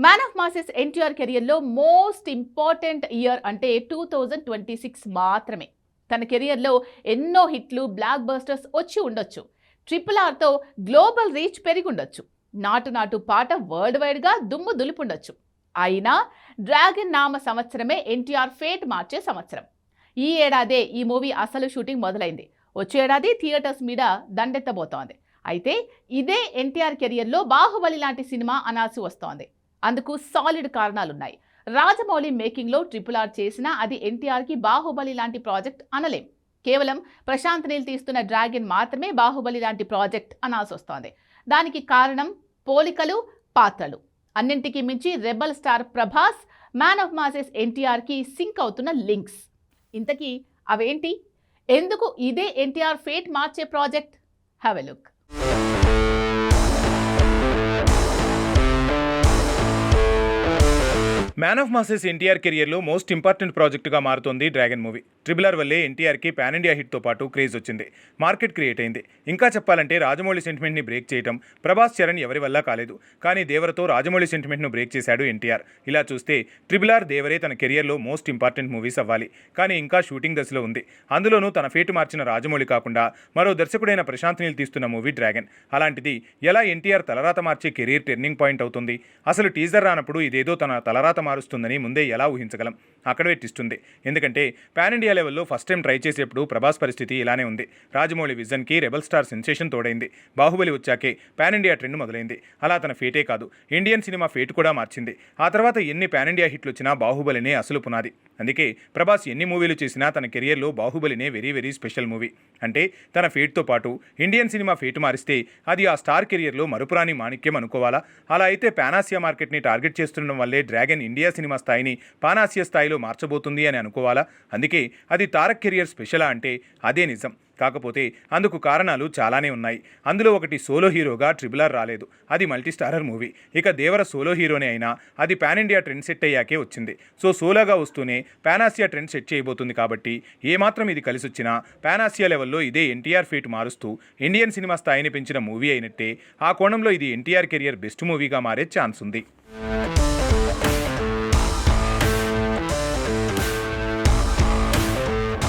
Man of masses NTR కెరియర్లో most important year అంటే 2026 మాత్రమే. తన కెరియర్లో ఎన్నో హిట్లు, బ్లాక్ బస్టర్స్ వచ్చి ఉండొచ్చు. RRRతో గ్లోబల్ రీచ్ పెరిగి ఉండొచ్చు. నాటు నాటు పాట వరల్డ్ వైడ్గా దుమ్ము దులిపుండొచ్చు. అయినా డ్రాగన్ నామ సంవత్సరమే ఎన్టీఆర్ ఫేట్ మార్చే సంవత్సరం. ఈ ఏడాదే ఈ మూవీ అసలు షూటింగ్ మొదలైంది. వచ్చే ఏడాది థియేటర్స్ మీద దండెత్తబోతోంది. అయితే ఇదే ఎన్టీఆర్ కెరియర్లో బాహుబలి లాంటి సినిమా అనాల్సి వస్తోంది. అందుకు సాలిడ్ కారణాలున్నాయి. రాజమౌళి మేకింగ్లో RRR చేసినా అది ఎన్టీఆర్కి బాహుబలి లాంటి ప్రాజెక్ట్ అనలేం. కేవలం ప్రశాంత్ నీల్ తీస్తున్న డ్రాగన్ మాత్రమే బాహుబలి లాంటి ప్రాజెక్ట్ అనాల్సి వస్తోంది. దానికి కారణం పోలికలు, పాత్రలు. అన్నింటికీ మించి rebel star Prabhas, man of masses ఎన్టీఆర్కి సింక్ అవుతున్న లింక్స్. ఇంతకీ అవేంటి? ఎందుకు ఇదే ఎన్టీఆర్ ఫేట్ మార్చే project? Have a look. Man of masses NTR కెరియర్లో మోస్ట్ ఇంపార్టెంట్ ప్రాజెక్టుగా మారుతోంది డ్రాగన్ మూవీ. RRR వల్లే ఎన్టీఆర్కి పాన్ ఇండియా హిట్తో పాటు క్రేజ్ వచ్చింది, మార్కెట్ క్రియేట్ అయింది. ఇంకా చెప్పాలంటే రాజమౌళి సెంటిమెంట్ని బ్రేక్ చేయడం ప్రభాస్, చరణ్ ఎవరి వల్ల కాలేదు. కానీ దేవరతో రాజమౌళి సెంటిమెంట్ను బ్రేక్ చేశాడు ఎన్టీఆర్. ఇలా చూస్తే RRR, దేవరే తన కెరియర్లో మోస్ట్ ఇంపార్టెంట్ మూవీస్ అవ్వాలి. కానీ ఇంకా షూటింగ్ దశలో ఉంది. అందులోనూ తన ఫేట్ మార్చిన రాజమౌళి కాకుండా మరో దర్శకుడైన ప్రశాంత్ నీల్ తీస్తున్న మూవీ డ్రాగన్. అలాంటిది ఎలా ఎన్టీఆర్ తలరాత మార్చే కెరీర్ టర్నింగ్ పాయింట్ అవుతుంది? అసలు టీజర్ రానప్పుడు ఇదేదో తన తలరాత మారుస్తుందని ముందే ఎలా ఊహించగలం? అక్కడే ట్విస్ట్ ఉంది. ఎందుకంటే పాన్ ఇండియా లెవెల్లో ఫస్ట్ టైం ట్రై చేసేప్పుడు ప్రభాస్ పరిస్థితి ఇలానే ఉంది. రాజమౌళి విజన్కి రెబల్ స్టార్ సెన్సేషన్ తోడైంది. బాహుబలి వచ్చాకే పాన్ ఇండియా ట్రెండ్ మొదలైంది. అలా తన ఫేటే కాదు, ఇండియన్ సినిమా ఫేట్ కూడా మార్చింది. ఆ తర్వాత ఎన్ని పాన్ ఇండియా హిట్లు వచ్చినా బాహుబలినే అసలు పునాది. అందుకే ప్రభాస్ ఎన్ని మూవీలు చేసినా తన కెరియర్లో బాహుబలినే వెరీ వెరీ స్పెషల్ మూవీ. అంటే తన ఫేట్తో పాటు ఇండియన్ సినిమా ఫేట్ మారిస్తే అది ఆ స్టార్ కెరియర్లో మరుపురాని మాణిక్యం అనుకోవాలా? అలా అయితే పానాసియా మార్కెట్ని టార్గెట్ చేస్తుండడం వల్లే డ్రాగన్ ఇండియా సినిమా స్థాయిని పానాసియా స్థాయిలో మార్చబోతుంది అని అనుకోవాలా? అందుకే అది తారక్ కెరియర్ స్పెషలా అంటే అదే నిజం. కాకపోతే అందుకు కారణాలు చాలానే ఉన్నాయి. అందులో ఒకటి సోలో హీరోగా RRR రాలేదు, అది మల్టీ స్టారర్ మూవీ. ఇక దేవర సోలో హీరోనే అయినా అది పాన్ ఇండియా ట్రెండ్ సెట్ అయ్యాకే వచ్చింది. సో సోలోగా వస్తూనే పానాసియా ట్రెండ్ సెట్ చేయబోతుంది. కాబట్టి ఏమాత్రం ఇది కలిసి వచ్చినా పానాసియా లెవెల్లో ఇదే ఎన్టీఆర్ ఫేట్ మారుస్తూ ఇండియన్ సినిమా స్థాయిని పెంచిన మూవీ అయినట్టే. ఆ కోణంలో ఇది ఎన్టీఆర్ కెరియర్ బెస్ట్ మూవీగా మారే ఛాన్స్ ఉంది.